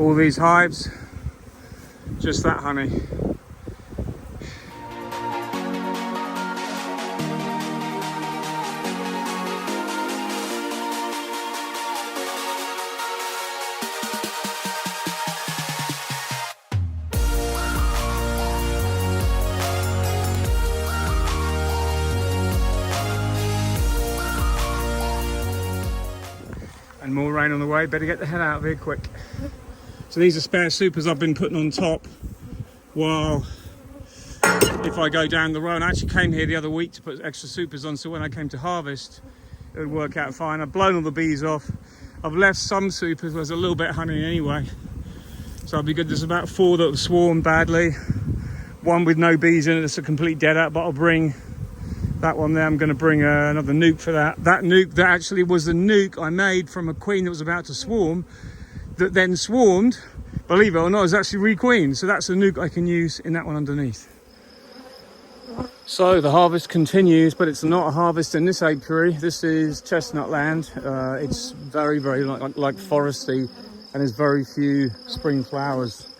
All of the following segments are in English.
all these hives, just that honey. And more rain on the way, better get the hell out of here quick. So these are spare supers I've been putting on top while if I go down the road. I actually came here the other week to put extra supers on, so when I came to harvest it would work out fine. I've blown all the bees off. I've left some supers, there's a little bit of honey anyway, so I'll be good. There's about 4 that have swarmed badly, 1 with no bees in it, it's a complete dead out, but I'll bring that one there. I'm going to bring another nuke for that. That nuke that actually was the nuke I made from a queen that was about to swarm, that then swarmed, believe it or not, is actually re-queened. So that's a nuke I can use in that one underneath. So the harvest continues, but it's not a harvest in this apiary. This is chestnut land. It's very, very like foresty, and there's very few spring flowers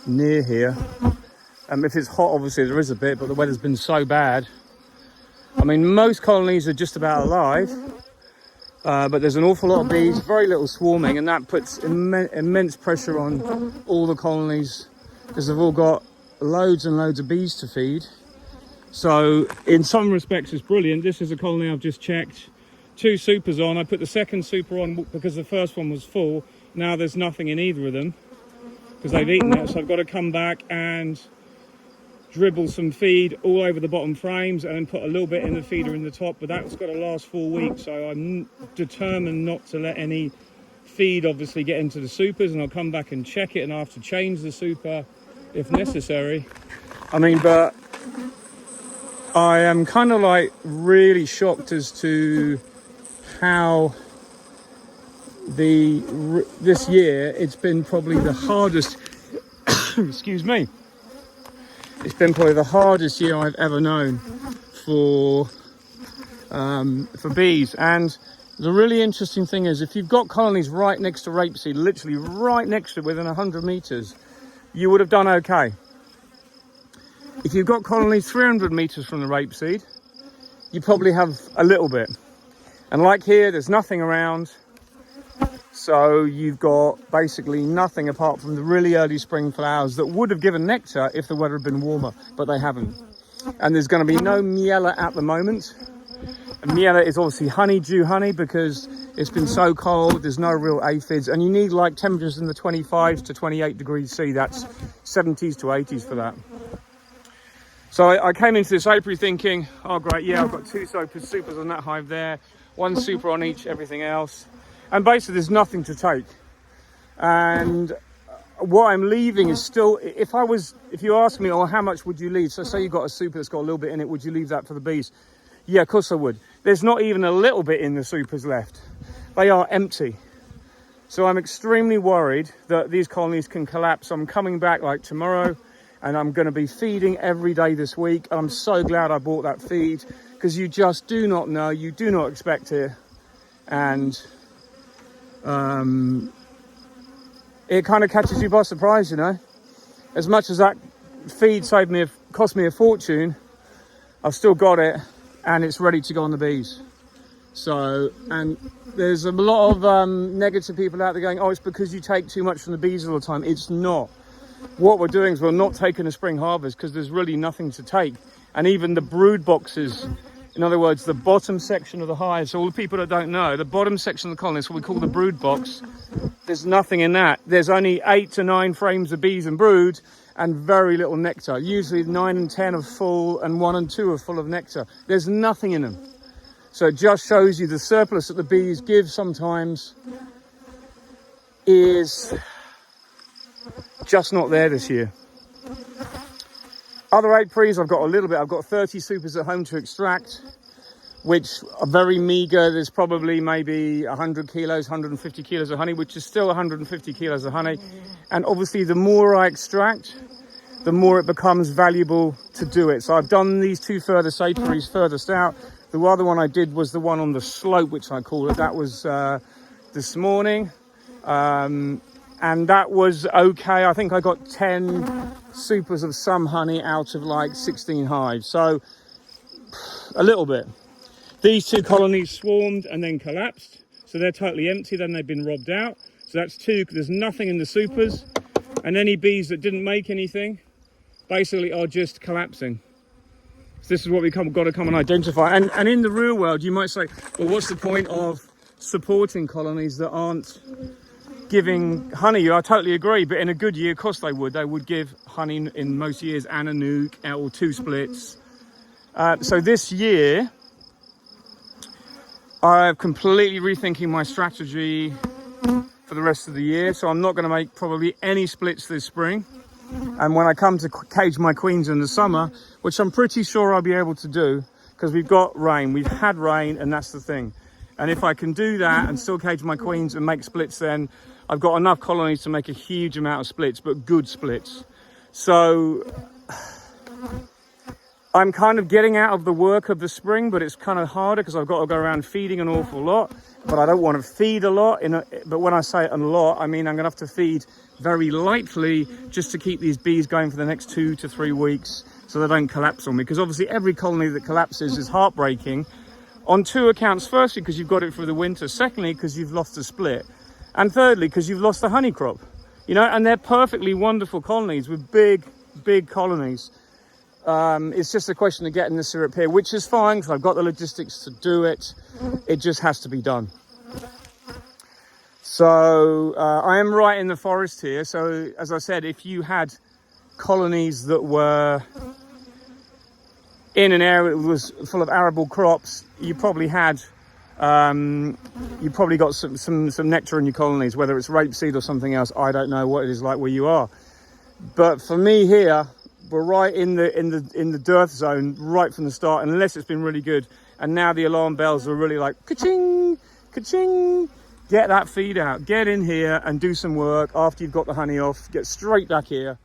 near here. If it's hot, obviously there is a bit, but the weather's been so bad. I mean, most colonies are just about alive, but there's an awful lot of bees, very little swarming, and that puts immense pressure on all the colonies because they've all got loads and loads of bees to feed. So in some respects it's brilliant. This is a colony I've just checked, 2 supers on. I put the second super on because the first one was full. Now there's nothing in either of them because they've eaten it, so I've got to come back and dribble some feed all over the bottom frames and then put a little bit in the feeder in the top, but that's got to last 4 weeks, so I'm determined not to let any feed obviously get into the supers, and I'll come back and check it, and I have to change the super if necessary. I mean, but I am kind of like really shocked as to how this year it's been probably the hardest excuse me. It's been probably the hardest year I've ever known for bees. And the really interesting thing is, if you've got colonies right next to rapeseed, literally right next to it, within 100 meters, you would have done okay. If you've got colonies 300 meters from the rapeseed, you probably have a little bit. And like here, there's nothing around. So you've got basically nothing apart from the really early spring flowers that would have given nectar if the weather had been warmer, but they haven't. And there's going to be no miela at the moment. And miela is obviously honeydew honey because it's been so cold, there's no real aphids, and you need like temperatures in the 25 to 28 degrees C. That's 70s to 80s for that. So I came into this apiary thinking, oh great, yeah, I've got 2 supers on that hive there, 1 super on each, everything else. And basically there's nothing to take. And what I'm leaving is still, if you ask me, oh, how much would you leave? So say you've got a super that's got a little bit in it, would you leave that for the bees? Yeah, of course I would. There's not even a little bit in the supers left. They are empty. So I'm extremely worried that these colonies can collapse. I'm coming back like tomorrow, and I'm going to be feeding every day this week. I'm so glad I bought that feed, because you just do not know, you do not expect it. And it kind of catches you by surprise, you know. As much as that feed cost me a fortune, I've still got it, and it's ready to go on the bees. So, and there's a lot of negative people out there going, oh, it's because you take too much from the bees all the time. It's not. What we're doing is we're not taking a spring harvest because there's really nothing to take. And even the brood boxes, in other words, the bottom section of the hive, so all the people that don't know, the bottom section of the colony is what we call the brood box. There's nothing in that. There's only 8 to 9 frames of bees and brood and very little nectar. Usually 9 and 10 are full and 1 and 2 are full of nectar. There's nothing in them. So it just shows you the surplus that the bees give sometimes is just not there this year. Other apiaries, I've got a little bit. I've got 30 supers at home to extract, which are very meager. There's probably maybe 100 kilos, 150 kilos of honey, which is still 150 kilos of honey. And obviously, the more I extract, the more it becomes valuable to do it. So I've done these 2 furthest apiaries furthest out. The other one I did was the one on the slope, which I call it. That was this morning. and that was okay. I think I got 10 supers of some honey out of like 16 hives, so a little bit. These 2 colonies swarmed and then collapsed, so they're totally empty. Then they've been robbed out, so that's 2. There's nothing in the supers, and any bees that didn't make anything basically are just collapsing. So this is what we've got to come and identify. And in the real world, you might say, well, what's the point of supporting colonies that aren't giving honey? I totally agree, but in a good year, of course they would give honey in most years, and a nuke or 2 splits. So this year I'm completely rethinking my strategy for the rest of the year, so I'm not going to make probably any splits this spring. And when I come to cage my queens in the summer, which I'm pretty sure I'll be able to do, because we've got rain, we've had rain, and that's the thing. And if I can do that and still cage my queens and make splits, then I've got enough colonies to make a huge amount of splits, but good splits. So I'm kind of getting out of the work of the spring, but it's kind of harder because I've got to go around feeding an awful lot, but I don't want to feed a lot. But when I say a lot, I mean I'm going to have to feed very lightly just to keep these bees going for the next 2 to 3 weeks so they don't collapse on me. Because obviously every colony that collapses is heartbreaking on 2 accounts. Firstly, because you've got it through the winter. Secondly, because you've lost a split. And thirdly, because you've lost the honey crop. You know, and they're perfectly wonderful colonies with big colonies. It's just a question of getting the syrup here, which is fine because I've got the logistics to do it. It just has to be done. So I am right in the forest here. So as I said, if you had colonies that were in an area that was full of arable crops, you probably had you probably got some nectar in your colonies, whether it's rapeseed or something else. I don't know what it is like where you are, but for me here, we're right in the dearth zone right from the start, unless it's been really good. And now the alarm bells are really like ka-ching, ka-ching. Get that feed out, get in here and do some work. After you've got the honey off, get straight back here.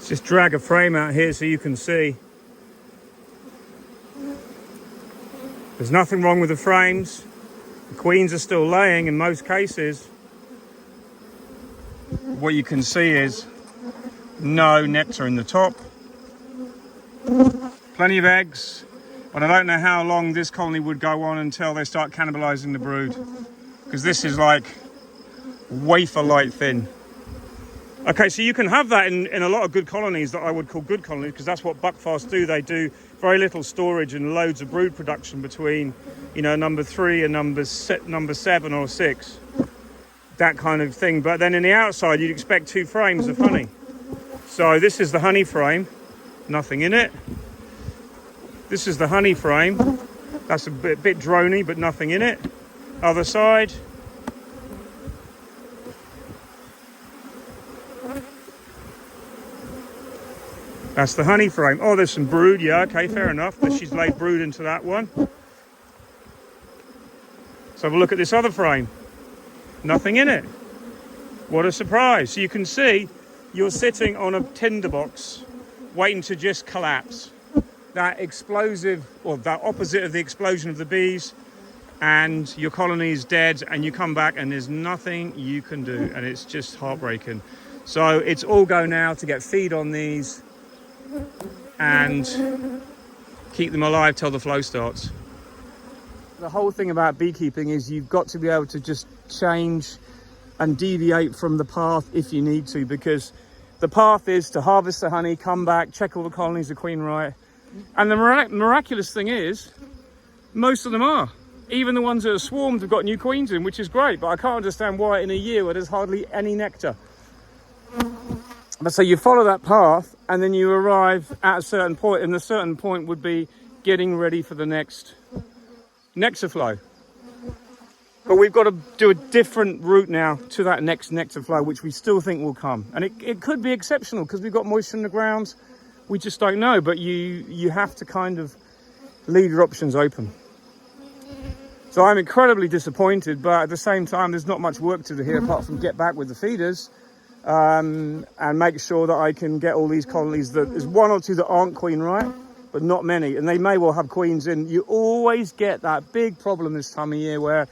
Just drag a frame out here so you can see. There's nothing wrong with the frames. The queens are still laying in most cases. What you can see is no nectar in the top. Plenty of eggs, but I don't know how long this colony would go on until they start cannibalizing the brood, because this is like wafer light thin. Okay, so you can have that in a lot of good colonies that I would call good colonies, because that's what buckfasts do. They do very little storage and loads of brood production between, you know, number 3 and number 7 or 6, that kind of thing. But then in the outside, you'd expect 2 frames of honey. So this is the honey frame, nothing in it. This is the honey frame. That's a bit drony, but nothing in it. Other side. That's the honey frame. Oh, there's some brood. Yeah, okay, fair enough. But she's laid brood into that one. Let's have a look at this other frame. Nothing in it. What a surprise. So you can see you're sitting on a tinderbox waiting to just collapse. That explosive, or that opposite of the explosion of the bees, and your colony is dead, and you come back and there's nothing you can do, and it's just heartbreaking. So it's all go now to get feed on these and keep them alive till the flow starts. The whole thing about beekeeping is you've got to be able to just change and deviate from the path if you need to, because the path is to harvest the honey, come back, check all the colonies are queen right. And the miraculous thing is, most of them are. Even the ones that are swarmed have got new queens in, which is great, but I can't understand why in a year where there's hardly any nectar. But so you follow that path and then you arrive at a certain point, and the certain point would be getting ready for the next nectar flow. But we've got to do a different route now to that next nectar flow, which we still think will come. And it could be exceptional because we've got moisture in the ground. We just don't know, but you have to kind of leave your options open. So I'm incredibly disappointed, but at the same time, there's not much work to do here apart from get back with the feeders and make sure that I can get all these colonies. There's one or two that aren't queen right, but not many, and they may well have queens in. You always get that big problem this time of year where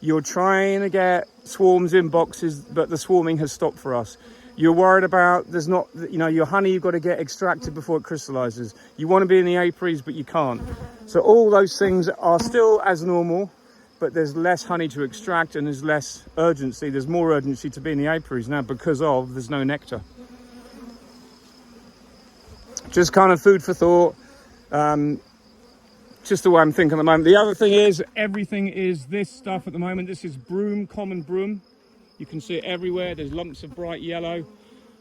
you're trying to get swarms in boxes, but the swarming has stopped for us. You're worried about, there's not, you know, your honey you've got to get extracted before it crystallizes. You want to be in the apiaries, but you can't. So all those things are still as normal, but there's less honey to extract and there's less urgency. There's more urgency to be in the apiaries now because there's no nectar. Just kind of food for thought. Just the way I'm thinking at the moment. The other thing is, everything is this stuff at the moment. This is broom, common broom. You can see it everywhere. There's lumps of bright yellow.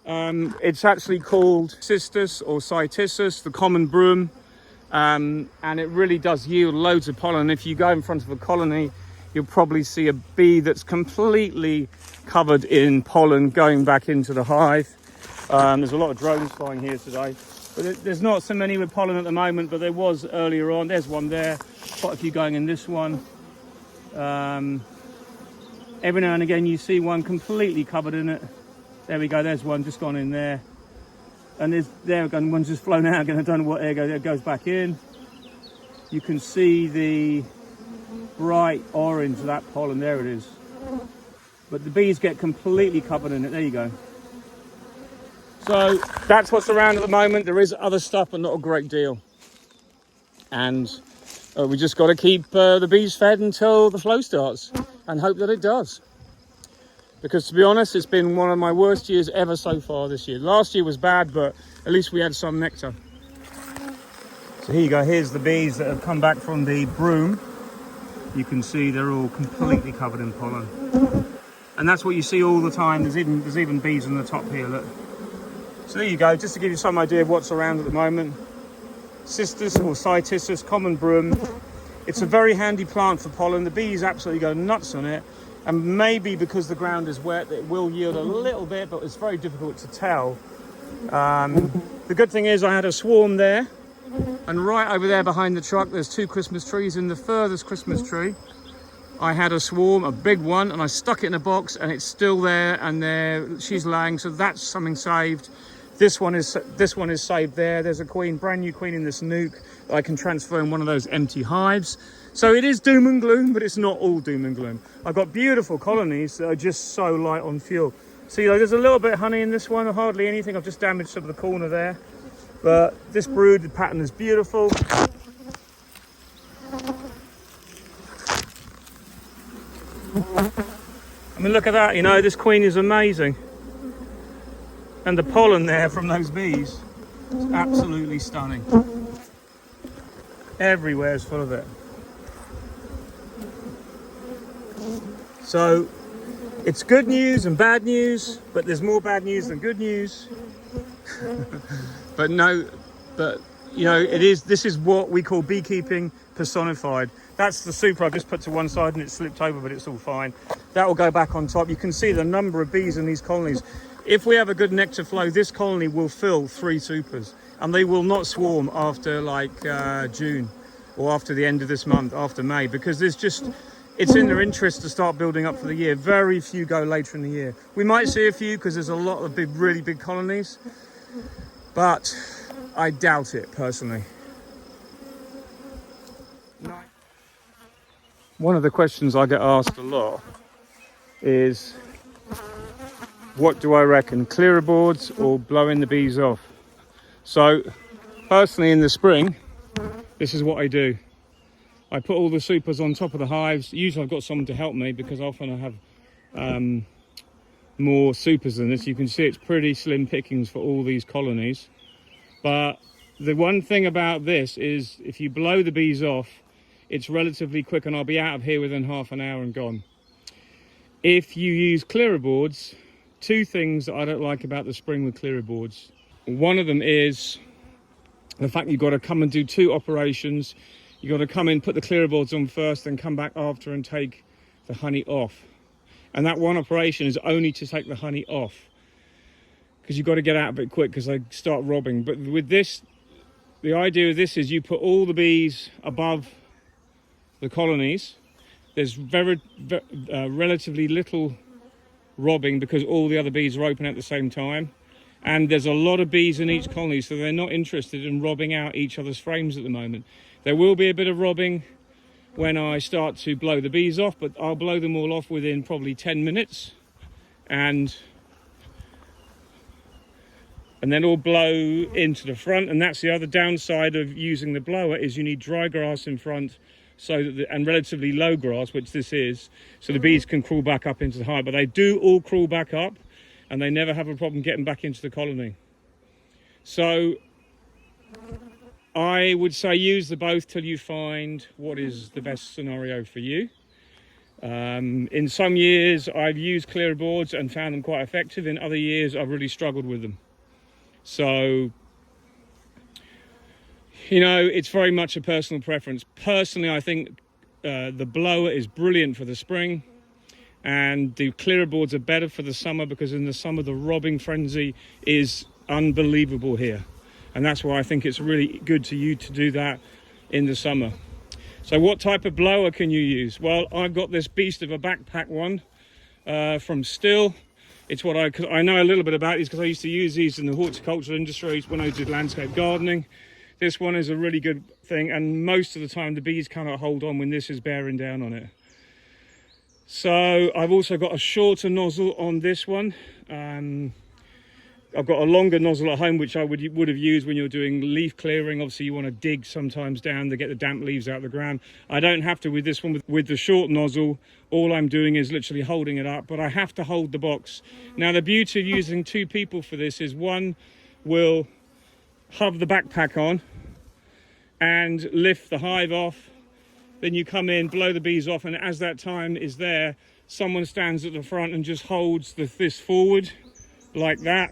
It's actually called cistus or cytisus, the common broom. And it really does yield loads of pollen. If you go in front of a colony, you'll probably see a bee that's completely covered in pollen going back into the hive. There's a lot of drones flying here today. But there's not so many with pollen at the moment, but there was earlier on. There's one there, quite a few going in this one. Every now and again you see one completely covered in it. There we go, there's one just gone in there. And one's just flown out, and I don't know what, there it goes back in. You can see the bright orange of that pollen, there it is. But the bees get completely covered in it, there you go. So that's what's around at the moment. There is other stuff, but not a great deal. And we just got to keep the bees fed until the flow starts and hope that it does. Because to be honest, it's been one of my worst years ever so far this year. Last year was bad, but at least we had some nectar. So here you go. Here's the bees that have come back from the broom. You can see they're all completely covered in pollen. And that's what you see all the time. There's even bees on the top here, look. So there you go, just to give you some idea of what's around at the moment. Cistus or cytisus, common broom. It's a very handy plant for pollen. The bees absolutely go nuts on it. And maybe because the ground is wet, it will yield a little bit, but it's very difficult to tell. The good thing is I had a swarm there. And right over there behind the truck, there's 2 Christmas trees. In the furthest Christmas tree, I had a swarm, a big one, and I stuck it in a box, and it's still there, and she's laying, so that's something saved. This one is saved there. There's a queen, brand new queen in this nuke that I can transfer in one of those empty hives. So it is doom and gloom, but it's not all doom and gloom. I've got beautiful colonies that are just so light on fuel. See, there's a little bit of honey in this one, or hardly anything. I've just damaged some of the corner there. But this brood, the pattern is beautiful. I mean, look at that, this queen is amazing. And the pollen there from those bees is absolutely stunning. Everywhere is full of it. So it's good news and bad news, but there's more bad news than good news. This is what we call beekeeping personified. That's the super I've just put to one side and it slipped over, but it's all fine. That will go back on top. You can see the number of bees in these colonies. If we have a good nectar flow, this colony will fill 3 supers, and they will not swarm after June or after the end of this month, after May, because it's in their interest to start building up for the year. Very few go later in the year. We might see a few because there's a lot of really big colonies, but I doubt it personally. One of the questions I get asked a lot is, what do I reckon, clearer boards or blowing the bees off? So personally in the spring, this is what I do. I put all the supers on top of the hives. Usually I've got someone to help me because often I have more supers than this. You can see it's pretty slim pickings for all these colonies. But the one thing about this is if you blow the bees off, it's relatively quick and I'll be out of here within half an hour and gone. If you use clearer boards, two things that I don't like about the spring with clearer boards. One of them is the fact you've got to come and do two operations. You've got to come in, put the clearer boards on first, then come back after and take the honey off. And that one operation is only to take the honey off, because you've got to get out a bit quick because they start robbing. But with this, the idea of this is you put all the bees above the colonies. There's relatively little robbing because all the other bees are open at the same time. And there's a lot of bees in each colony, so they're not interested in robbing out each other's frames at the moment. There will be a bit of robbing when I start to blow the bees off, but I'll blow them all off within probably 10 minutes. And then all blow into the front. And that's the other downside of using the blower, is you need dry grass in front, so that and relatively low grass, which this is, so the bees can crawl back up into the hive. But they do all crawl back up, and they never have a problem getting back into the colony. So I would say use the both till you find what is the best scenario for you. In some years I've used clearer boards and found them quite effective. In other years I've really struggled with them. So, you know, it's very much a personal preference. Personally, I think the blower is brilliant for the spring, and the clearer boards are better for the summer, because in the summer the robbing frenzy is unbelievable here, and that's why I think it's really good to do that in the summer. So what type of blower can you use? Well, I've got this beast of a backpack one from Still. It's what I know a little bit about these, because I used to use these in the horticultural industry when I did landscape gardening. This one is a really good thing, and most of the time the bees cannot hold on when this is bearing down on it. So I've also got a shorter nozzle on this one. I've got a longer nozzle at home, which I would have used when you're doing leaf clearing. Obviously you want to dig sometimes down to get the damp leaves out of the ground. I don't have to with this one. With the short nozzle, all I'm doing is literally holding it up, but I have to hold the box. Now the beauty of using two people for this is one will have the backpack on and lift the hive off. Then you come in, blow the bees off, and as that time is there, someone stands at the front and just holds this forward like that.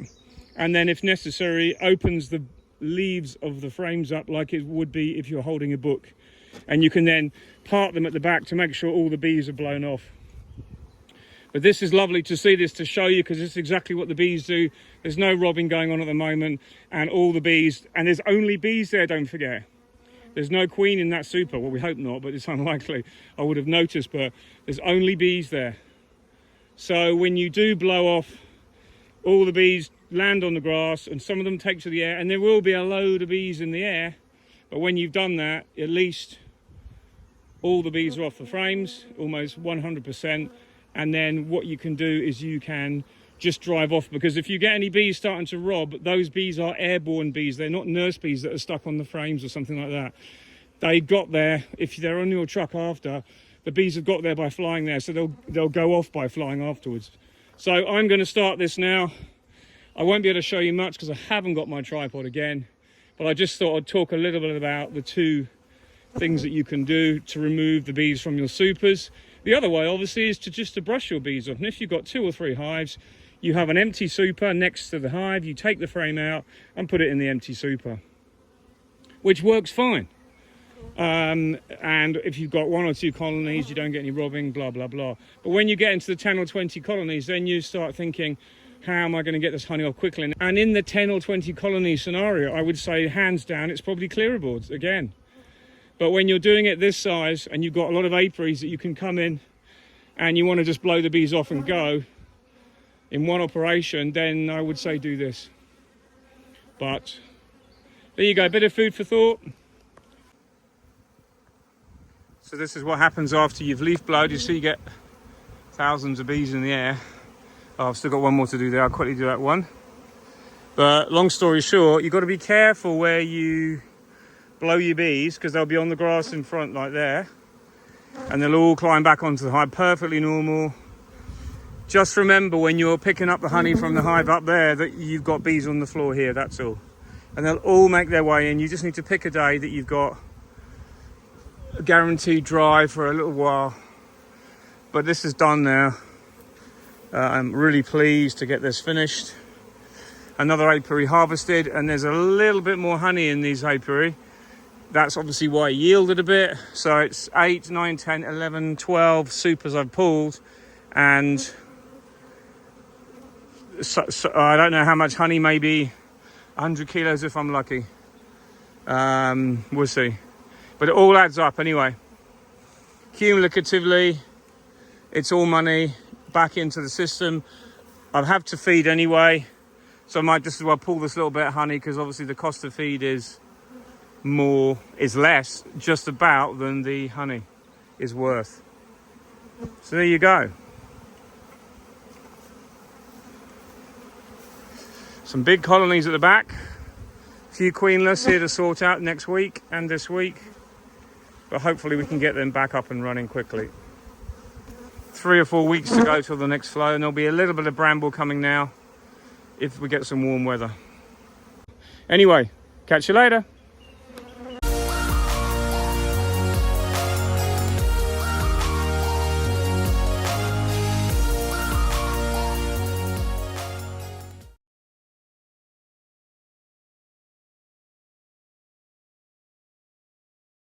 And then if necessary, opens the leaves of the frames up like it would be if you're holding a book. And you can then part them at the back to make sure all the bees are blown off. But this is lovely to see this, to show you, because it's exactly what the bees do. There's no robbing going on at the moment, and all the bees, and there's only bees there, don't forget. There's no queen in that super. Well, we hope not, but it's unlikely. I would have noticed, but there's only bees there. So when you do blow off, all the bees land on the grass, and some of them take to the air, and there will be a load of bees in the air. But when you've done that, at least all the bees are off the frames, almost 100%. And then what you can do is you can just drive off, because if you get any bees starting to rob, those bees are airborne bees. They're not nurse bees that are stuck on the frames or something like that. They got there, if they're on your truck after, the bees have got there by flying there, so they'll go off by flying afterwards. So I'm going to start this now. I won't be able to show you much because I haven't got my tripod again, but I just thought I'd talk a little bit about the two things that you can do to remove the bees from your supers. The other way, obviously, is to brush your bees off. And if you've got 2 or 3 hives, you have an empty super next to the hive, you take the frame out and put it in the empty super, which works fine. And if you've got 1 or 2 colonies, you don't get any robbing, blah, blah, blah. But when you get into the 10 or 20 colonies, then you start thinking, how am I going to get this honey off quickly? And in the 10 or 20 colony scenario, I would say hands down, it's probably clearer boards again. But when you're doing it this size and you've got a lot of apiaries that you can come in and you want to just blow the bees off and go in one operation, then I would say do this. But there you go, a bit of food for thought. So this is what happens after you've leaf blowed. You see you get thousands of bees in the air. Oh, I've still got one more to do there. I'll quickly do that one. But long story short, you've got to be careful where you blow your bees, because they'll be on the grass in front like there, and they'll all climb back onto the hive, perfectly normal. Just remember when you're picking up the honey from the hive up there that you've got bees on the floor here, that's all. And they'll all make their way in. You just need to pick a day that you've got a guaranteed dry for a little while. But this is done now. I'm really pleased to get this finished. Another apiary harvested, and there's a little bit more honey in these apiary. That's obviously why it yielded a bit. So it's 8, 9, 10, 11, 12 supers I've pulled, and so I don't know how much honey, maybe 100 kilos if I'm lucky. We'll see. But it all adds up anyway. Cumulatively, it's all money back into the system. I'll have to feed anyway, so I might just as well pull this little bit of honey, because obviously the cost of feed is less just about than the honey is worth. So there you go. Some big colonies at the back. A few queenless here to sort out next week and this week. But hopefully we can get them back up and running quickly. 3 or 4 weeks to go till the next flow, and there'll be a little bit of bramble coming now if we get some warm weather. Anyway, catch you later.